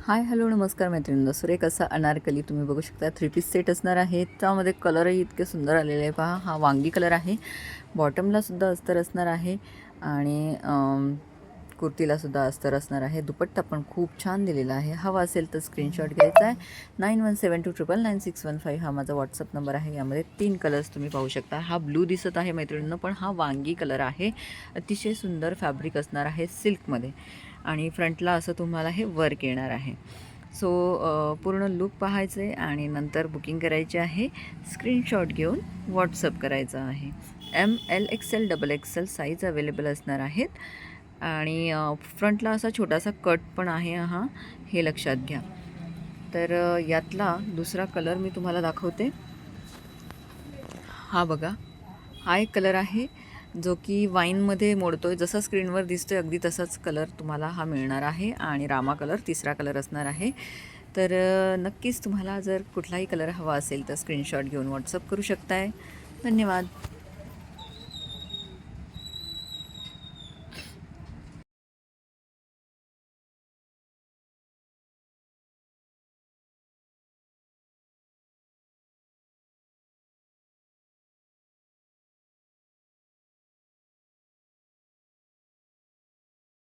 Hi hello नमस्कार मैत्रिणींनो, सुरेख असा अनारकली तुम्ही बघू शकता. 3 पीस सेट असणार आहे. त्यामध्ये कलरही इतके सुंदर आलेले आहे. पहा, हा वांगी कलर आहे. बॉटमला सुद्धा अस्तर असणार आहे आणि कुर्तीला सुद्धा अस्तर असणार आहे. दुपट्टा पण खूप छान दिलेला आहे. हवा असेल तर स्क्रीनशॉट घ्यायचा आहे. 9172999615 हा माझा व्हॉट्सअप नंबर आहे. यामध्ये 3 कलर्स तुम्ही पाहू शकता. हा ब्लू दिसत आहे मैत्रिणींनो, पण हा वांगी कलर आहे. अतिशय सुंदर फॅब्रिक असणार आहे सिल्कमध्ये आणि फ्रंटला असं तुम्हाला हे वर्क येणार आहे. सो पूर्ण लुक पाहायचं आहे आणि नंतर बुकिंग करायची आहे. स्क्रीनशॉट घेऊन व्हॉट्सअप करायचा आहे. ML XL XXL size available असणार आहेत आणि फ्रंटला असा छोटासा कट पण आहे हा, हे लक्षात घ्या. तर यातला दुसरा कलर मी तुम्हाला दाखवते. हा बघा, हा एक कलर आहे जो की वाईनमध्ये मोडतोय. जसा स्क्रीनवर दिसतोय अगदी तसाच कलर तुम्हाला हा मिळणार आहे आणि रामा कलर तिसरा कलर असणार आहे. तर नक्कीच तुम्हाला जर कुठलाही कलर हवा असेल तर स्क्रीनशॉट घेऊन व्हॉट्सअप करू शकताय. धन्यवाद.